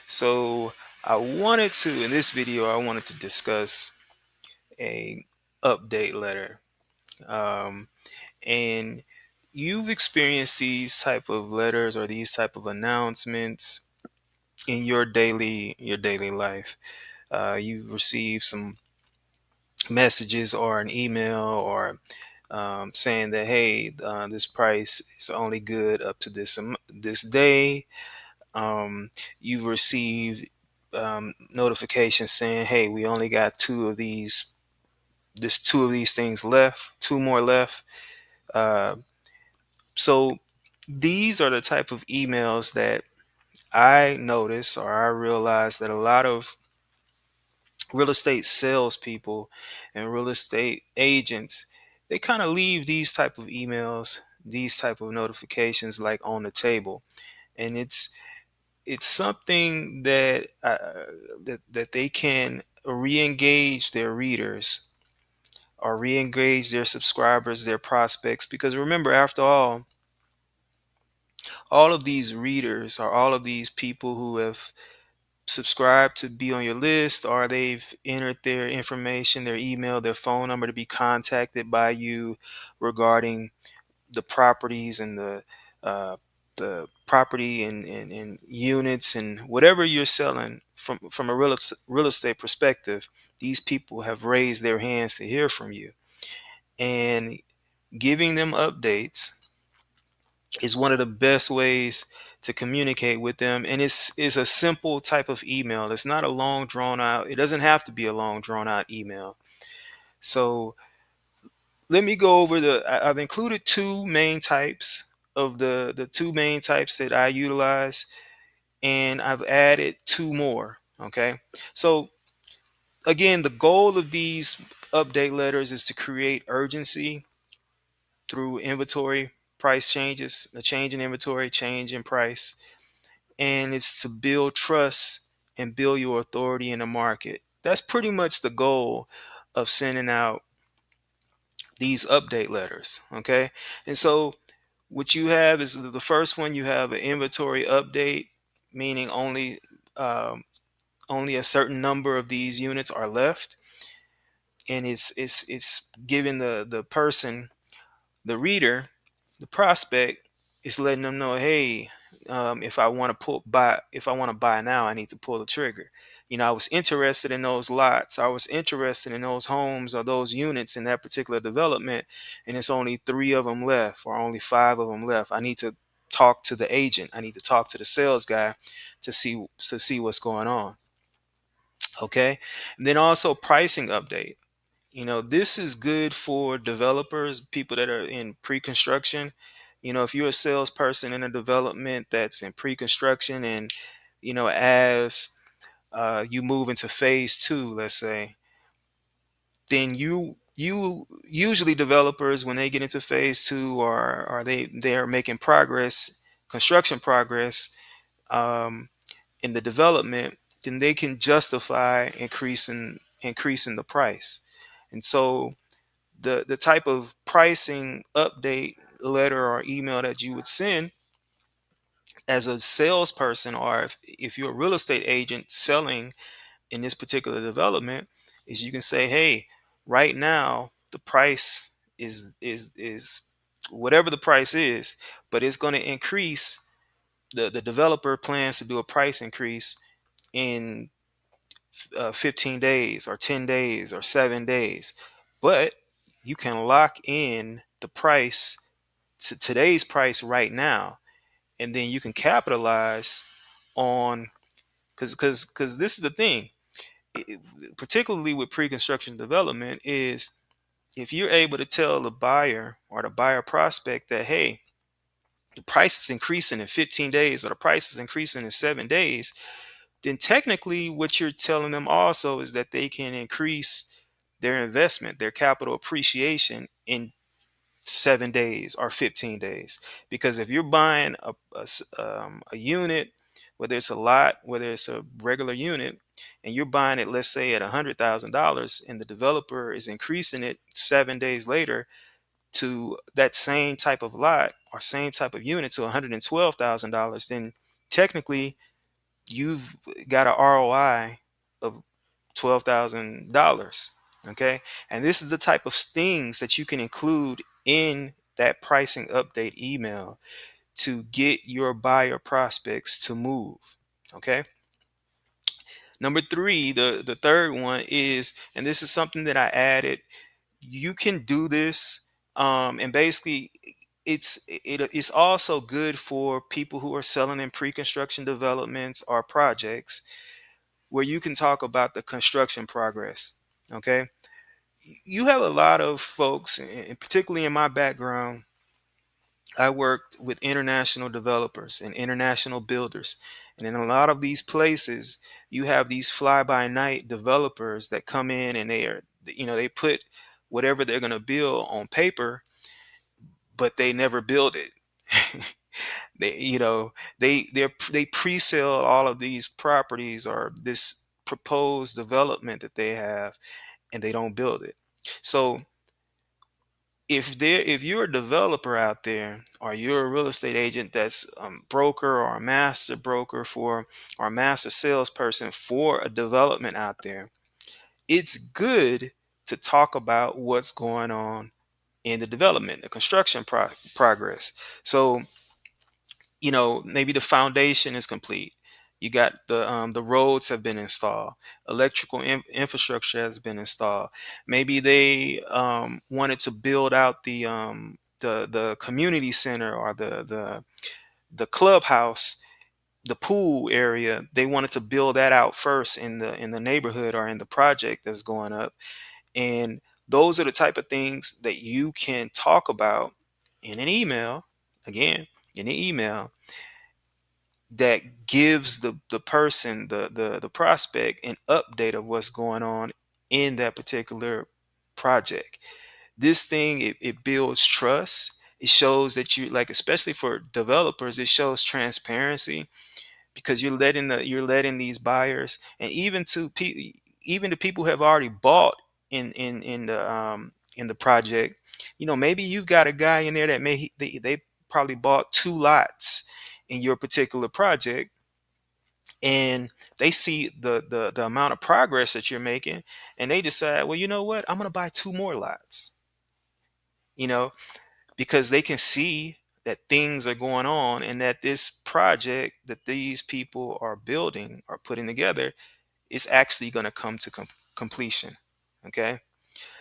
So in this video, I wanted to discuss a update letter. Um, and you've experienced these type of letters or these type of announcements in your daily life. You've received some messages or an email or saying that, hey, this price is only good up to this day. um, you've received notifications saying, "Hey, we only got two of these things left, two more left." Uh, so these are the type of emails that I notice or I realize that a lot of real estate salespeople and real estate agents, they kind of leave these type of emails, these type of notifications like on the table, and it's something that they can re-engage their readers or re-engage their subscribers, their prospects, because remember, after all of these readers or all of these people who have subscribed to be on your list, or they've entered their information, their email, their phone number to be contacted by you regarding the properties and uh, the property and units and whatever you're selling from a real estate perspective. These people have raised their hands to hear from you, and giving them updates is one of the best ways to communicate with them. And it's a simple type of email. It's not a long drawn out, it doesn't have to be a long drawn out email. So let me go over I've included two main types of the two main types that I utilize, and I've added two more. Okay. So again, the goal of these update letters is to create urgency through inventory price changes, a change in inventory, change in price, and it's to build trust and build your authority in the market. That's pretty much the goal of sending out these update letters. Okay. And so what you have is the first one, you have an inventory update, meaning only a certain number of these units are left, and it's giving the person, the reader, the prospect, is letting them know, hey, if I want to buy now, I need to pull the trigger. I was interested in those lots. I was interested in those homes or those units in that particular development, and it's only three of them left or only five of them left. I need to talk to the agent. I need to talk to the sales guy to see what's going on. Okay, and then also pricing update. This is good for developers, people that are in pre-construction. If you're a salesperson in a development that's in pre-construction, and as you move into phase two, let's say, then you usually, developers, when they get into phase two, or they are making progress, construction progress, um, in the development, then they can justify increasing the price. And so the type of pricing update letter or email that you would send as a salesperson, or if you're a real estate agent selling in this particular development, is you can say, hey, right now the price is whatever the price is, but it's going to increase. The developer plans to do a price increase in 15 days or 10 days or 7 days, but you can lock in the price to today's price right now, and then you can capitalize on, because this is the thing, particularly with pre-construction development, is if you're able to tell the buyer or the buyer prospect that, hey, the price is increasing in 15 days or the price is increasing in 7 days, then technically what you're telling them also is that they can increase their investment, their capital appreciation, in 7 days or 15 days. Because if you're buying a unit, whether it's a lot, whether it's a regular unit, and you're buying it, let's say, at $100,000, and the developer is increasing it 7 days later to that same type of lot or same type of unit to $112,000, then technically you've got a ROI of $12,000. Okay. And this is the type of things that you can include in that pricing update email to get your buyer prospects to move. Okay. Number three, the third one is, and this is something that I added, you can do this. And basically, it's also good for people who are selling in pre-construction developments or projects, where you can talk about the construction progress. Okay. You have a lot of folks, and particularly in my background, I worked with international developers and international builders. And in a lot of these places, you have these fly by night developers that come in and they put whatever they're going to build on paper, but they never build it. they, you know, they pre-sell all of these properties or this proposed development that they have, and they don't build it. So if you're a developer out there, or you're a real estate agent that's broker or a master broker for, or a master salesperson for a development out there, it's good to talk about what's going on in the development, the construction progress. So maybe the foundation is complete. You got the roads have been installed, electrical infrastructure has been installed. Maybe they wanted to build out the community center, or the clubhouse, the pool area. They wanted to build that out first in the neighborhood or in the project that's going up. And those are the type of things that you can talk about in an email. Again, in an email that gives the person, the prospect, an update of what's going on in that particular project. This thing, it builds trust. It shows that you, like, especially for developers, it shows transparency, because you're letting these buyers, and even the people who have already bought in the project. Maybe you've got a guy in there that they probably bought two lots in your particular project, and they see the amount of progress that you're making, and they decide, well, you know what, I'm going to buy two more lots. you know because they can see that things are going on, and that this project that these people are building or putting together is actually going to come to completion. Okay.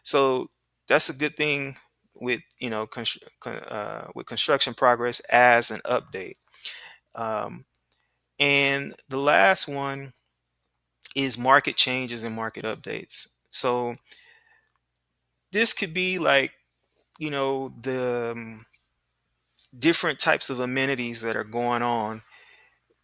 So that's a good thing with with construction progress as an update. Um, and the last one is market changes and market updates. So this could be like, the different types of amenities that are going on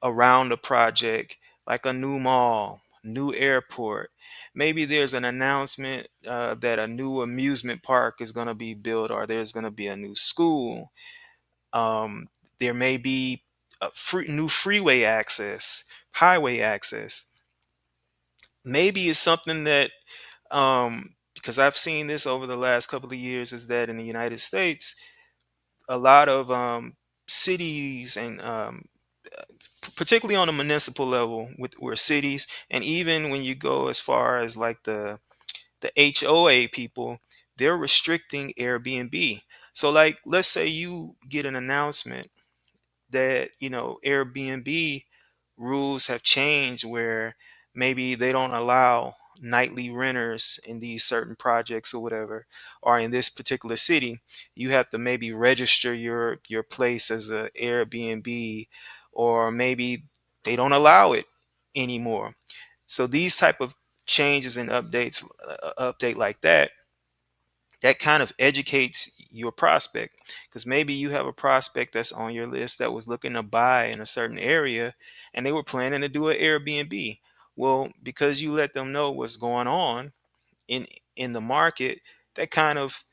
around the project, like a new mall, new airport. Maybe there's an announcement that a new amusement park is going to be built, or there's going to be a new school. Um, there may be new freeway access, highway access. Maybe it's something that, because I've seen this over the last couple of years, is that in the United States, a lot of cities, and particularly on a municipal level, with where cities, and even when you go as far as like the HOA people, they're restricting Airbnb. So, like, let's say you get an announcement that Airbnb rules have changed, where maybe they don't allow nightly renters in these certain projects or whatever, or in this particular city you have to maybe register your place as a Airbnb, or maybe they don't allow it anymore. So these type of changes and update like that kind of educates your prospect, because maybe you have a prospect that's on your list that was looking to buy in a certain area, and they were planning to do an Airbnb. Well, because you let them know what's going on in in the market, that kind of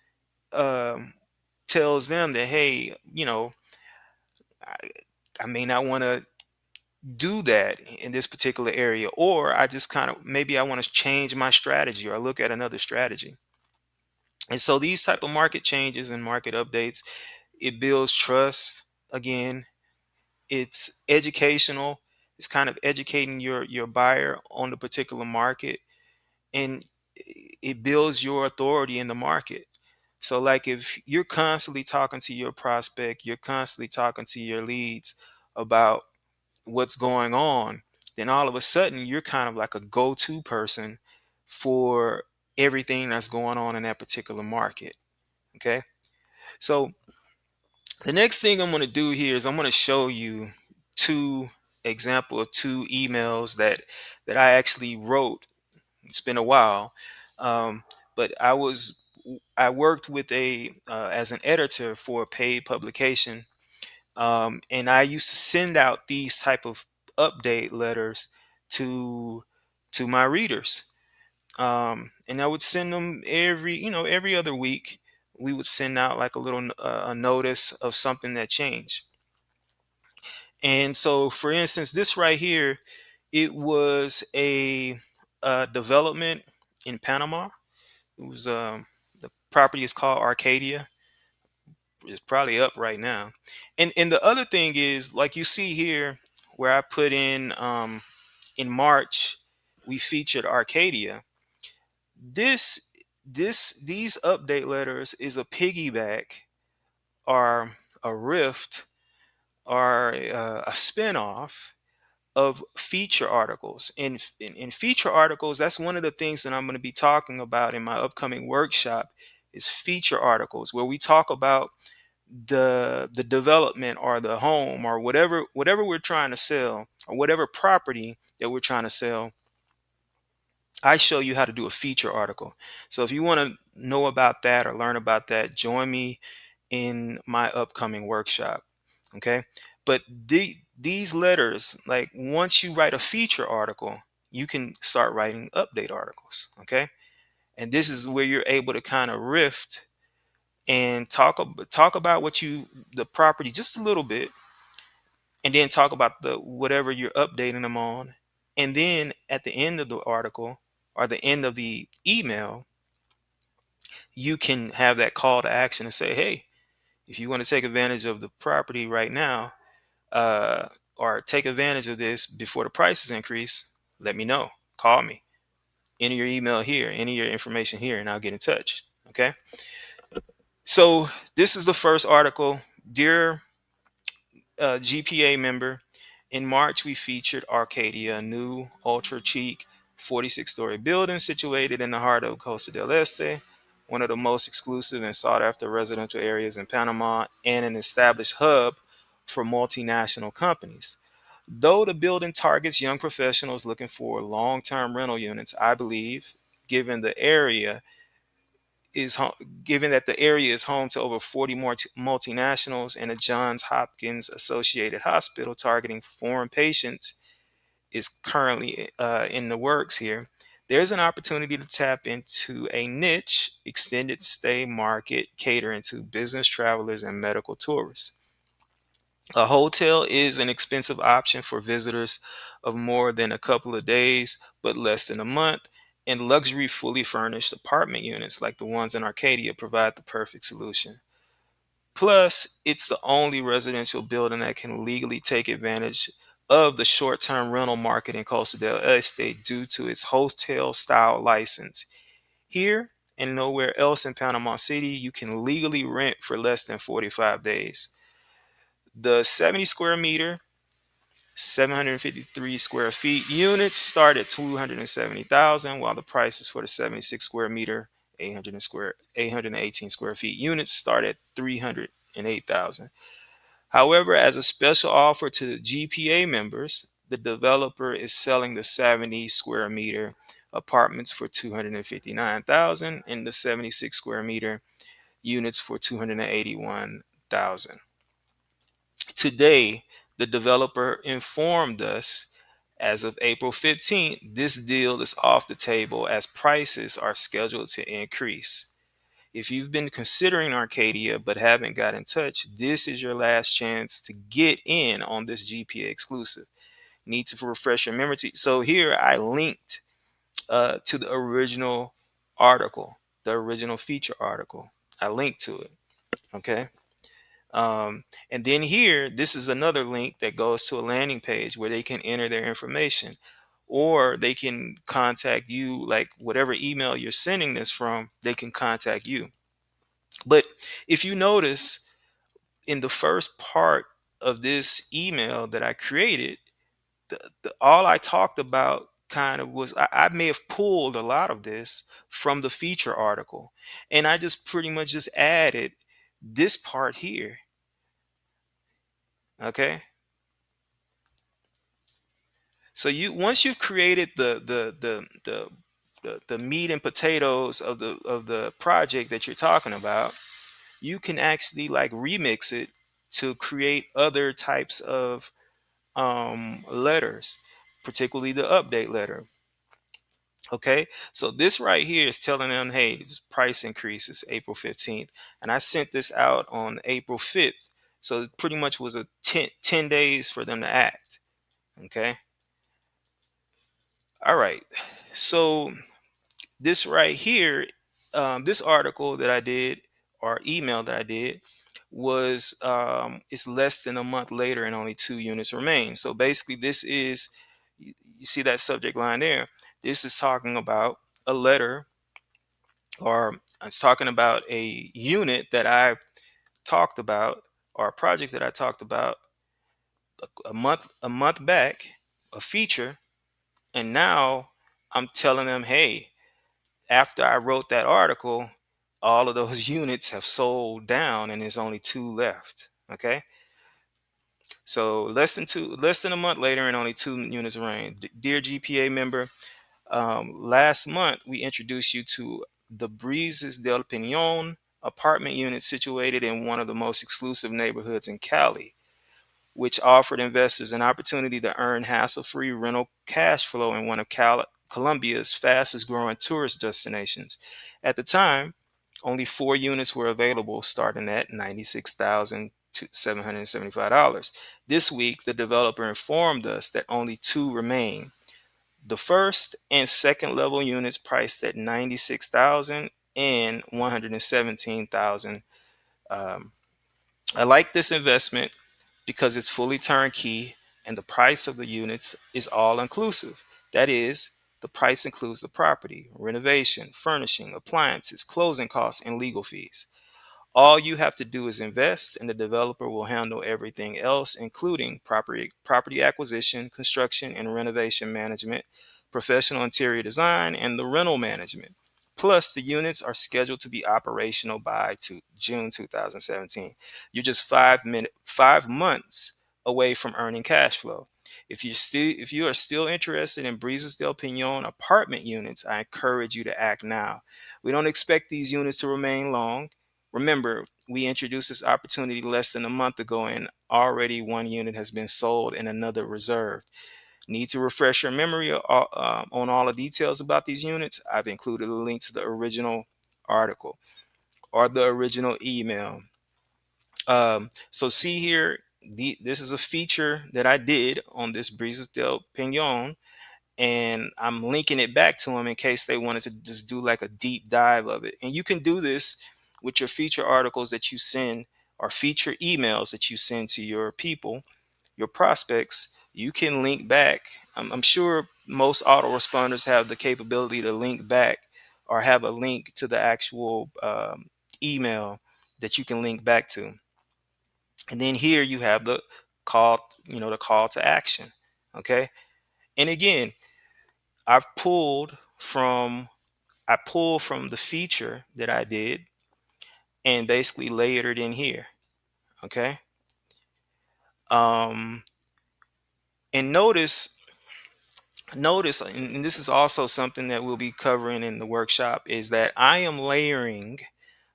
um, tells them that, hey, I, I may not want to do that in this particular area, or I just kind of, maybe I want to change my strategy or look at another strategy. And so these type of market changes and market updates, it builds trust. Again, it's educational, It's kind of educating your buyer on the particular market, and it builds your authority in the market. So like if you're constantly talking to your prospect, you're constantly talking to your leads about what's going on, then all of a sudden you're kind of like a go-to person for everything that's going on in that particular market. Okay. So the next thing I'm going to do here is I'm going to show you two example of two emails that I actually wrote. It's been a while, um, but I worked with a as an editor for a paid publication, and I used to send out these type of update letters to my readers, and I would send them every other week. We would send out like a little a notice of something that changed. And so, for instance, this right here, it was a development in Panama. It was the property is called Arcadia. It's probably up right now. And the other thing is, like you see here, where I put in March, we featured Arcadia. This these update letters is a piggyback or a rift or a spinoff of feature articles. In feature articles, that's one of the things that I'm going to be talking about in my upcoming workshop is feature articles, where we talk about the development or the home or whatever we're trying to sell, or whatever property that we're trying to sell. I show you how to do a feature article. So if you want to know about that or learn about that, join me in my upcoming workshop. Okay. But these letters, like once you write a feature article, you can start writing update articles. Okay. And this is where you're able to kind of riff and talk about the property just a little bit, and then talk about the whatever you're updating them on, and then at the end of the article or the end of the email, you can have that call to action and say, hey, if you want to take advantage of the property right now, uh, or take advantage of this before the prices increase, let me know. Call me. Enter your email here, enter your information here, and I'll get in touch. Okay. So this is the first article. Dear GPA member, in March we featured Arcadia, a new ultra chic 46-story building situated in the heart of Costa del Este, one of the most exclusive and sought after residential areas in Panama, and an established hub for multinational companies. Though the building targets young professionals looking for long term rental units, I believe, given the area is home, given that the area is home to over 40 more multinationals and a Johns Hopkins Associated Hospital targeting foreign patients is currently in the works here. There's an opportunity to tap into a niche extended stay market catering to business travelers and medical tourists. A hotel is an expensive option for visitors of more than a couple of days, but less than a month, and luxury fully furnished apartment units like the ones in Arcadia provide the perfect solution. Plus, it's the only residential building that can legally take advantage of the short term rental market in Costa del Este due to its hotel style license. Here and nowhere else in Panama City, you can legally rent for less than 45 days. The 70 square meter 753 square feet units start at 270,000, while the prices for the 76 square meter 818 square feet units start at 308,000. However, as a special offer to the GPA members, the developer is selling the 70 square meter apartments for 259,000 and the 76 square meter units for 281,000. Today, the developer informed us as of April 15th, this deal is off the table as prices are scheduled to increase. If you've been considering Arcadia but haven't got in touch, this is your last chance to get in on this GPA exclusive. Need to refresh your memory. So here I linked to the original article, the original feature article. I linked to it. Okay. And then here, this is another link that goes to a landing page where they can enter their information, or they can contact you, like whatever email you're sending this from, they can contact you. But if you notice in the first part of this email that I created, all I talked about kind of was I may have pulled a lot of this from the feature article, and I just pretty much just added this part here. Okay. So you once you've created the meat and potatoes of the project that you're talking about, you can actually like remix it to create other types of letters, particularly the update letter. Okay, so this right here is telling them, hey, this price increase is April 15th, and I sent this out on April 5th. So it pretty much was a 10 days for them to act. Okay, all right. So this right here, this article that I did or email that I did was it's less than a month later and only 2 units remain. So basically, this is you see that subject line there. This is talking about a letter, or it's talking about a unit that I talked about, or a project that I talked about a month back, a feature, and now I'm telling them, hey, after I wrote that article, all of those units have sold down and there's only 2 left. Okay. So less than a month later and only 2 units remain. Dear GPA member, last month we introduced you to the Breezes del Pinon apartment unit situated in one of the most exclusive neighborhoods in Cali, which offered investors an opportunity to earn hassle-free rental cash flow in one of Colombia's fastest growing tourist destinations. At the time, only 4 units were available, starting at $96,775. This week, the developer informed us that only 2 remain. The first and second level units priced at 96,000 and 117,000. Um, I like this investment because it's fully turnkey and the price of the units is all inclusive. That is, the price includes the property, renovation, furnishing, appliances, closing costs, and legal fees. All you have to do is invest, and the developer will handle everything else, including property acquisition, construction, and renovation management, professional interior design, and the rental management. Plus, the units are scheduled to be operational by June 2017. You're just 5 months away from earning cash flow. If you are still interested in Breezes del Pinon apartment units, I encourage you to act now. We don't expect these units to remain long. Remember, we introduced this opportunity less than a month ago, and already 1 unit has been sold and another reserved. Need to refresh your memory on all the details about these units? I've included a link to the original article or the original email. So see here, this is a feature that I did on this Breezes del Pinon, and I'm linking it back to them in case they wanted to just do like a deep dive of it. And you can do this with your feature articles that you send, or feature emails that you send to your people, your prospects. You can link back. I'm sure most autoresponders have the capability to link back or have a link to the actual email that you can link back to. And then here you have the call, the call to action. Okay. And again, I've pulled from I pulled from the feature that I did and basically layered it in here. Okay. Um, and notice, and this is also something that we'll be covering in the workshop, is that I am layering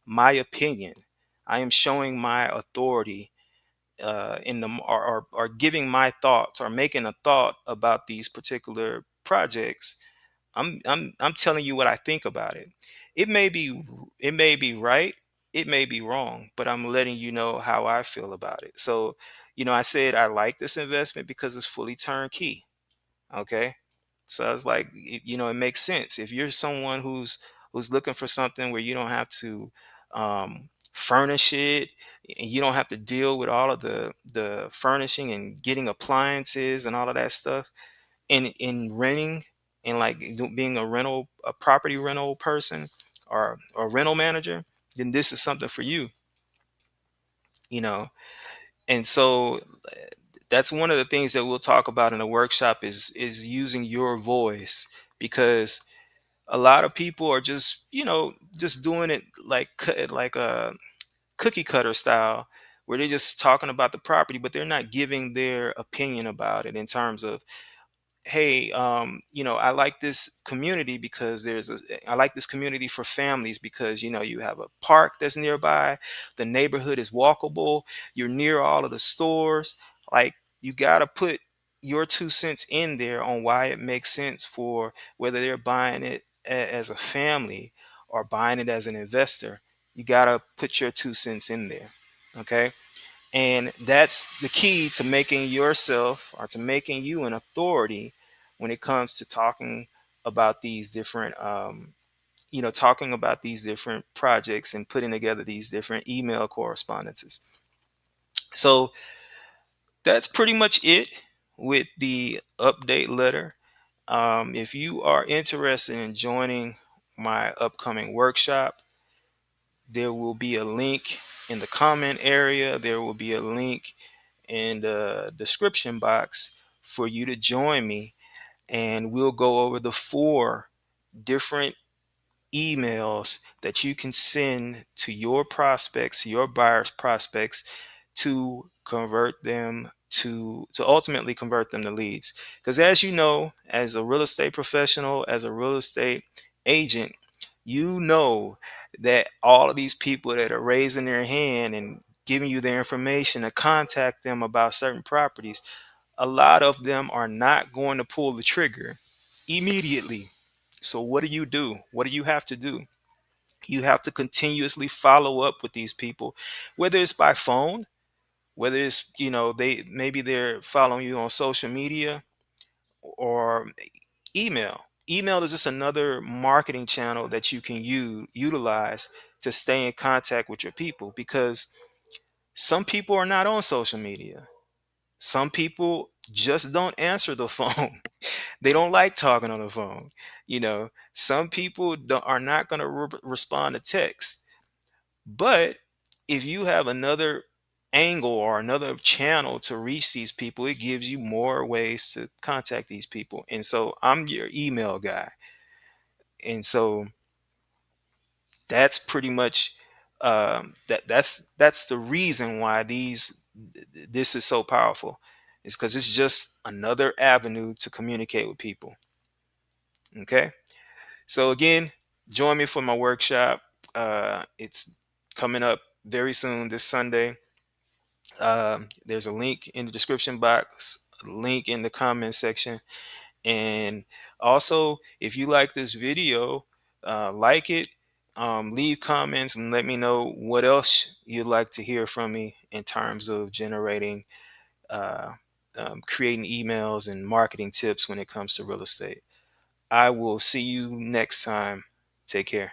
my opinion. I am showing my authority in the or giving my thoughts or making a thought about these particular projects. I'm telling you what I think about it. It may be right, it may be wrong, but I'm letting you know how I feel about it. So, I said I like this investment because it's fully turnkey. Okay. So I was like, it makes sense. If you're someone who's looking for something where you don't have to furnish it, and you don't have to deal with all of the furnishing and getting appliances and all of that stuff. In renting and like being a property rental person or rental manager, then this is something for you, you know. And so that's one of the things that we'll talk about in the workshop is using your voice, because a lot of people are just, just doing it like like a cookie cutter style, where they're just talking about the property, but they're not giving their opinion about it in terms of, hey, I like this community because I like this community for families because, you have a park that's nearby, the neighborhood is walkable, you're near all of the stores. Like, you got to put your 2 cents in there on why it makes sense for whether they're buying it as a family or buying it as an investor. You got to put your 2 cents in there. Okay. And that's the key to making yourself, or to making you, an authority when it comes to talking about these different, talking about these different projects and putting together these different email correspondences. So that's pretty much it with the update letter. If you are interested in joining my upcoming workshop, there will be a link in the comment area. There will be a link in the description box for you to join me, and we'll go over the 4 different emails that you can send to your prospects, your buyers prospects, to convert them to ultimately convert them to leads. Because as you know, as a real estate professional, as a real estate agent, you know that all of these people that are raising their hand and giving you their information to contact them about certain properties, a lot of them are not going to pull the trigger immediately. So what do you do? What do you have to do? You have to continuously follow up with these people, whether it's by phone, whether it's, they're following you on social media, or email. Email is just another marketing channel that you can utilize to stay in contact with your people, because some people are not on social media. Some people just don't answer the phone. They don't like talking on the phone. Some people are not going to respond to text. But if you have another angle or another channel to reach these people, it gives you more ways to contact these people. And so I'm your email guy. And so that's pretty much, that's the reason why this is so powerful. It's because it's just another avenue to communicate with people. Okay. So again, join me for my workshop. It's coming up very soon this Sunday. There's a link in the description box, a link in the comment section. And also, if you like this video, like it, leave comments and let me know what else you'd like to hear from me in terms of generating, uh, creating emails and marketing tips when it comes to real estate. I will see you next time. Take care.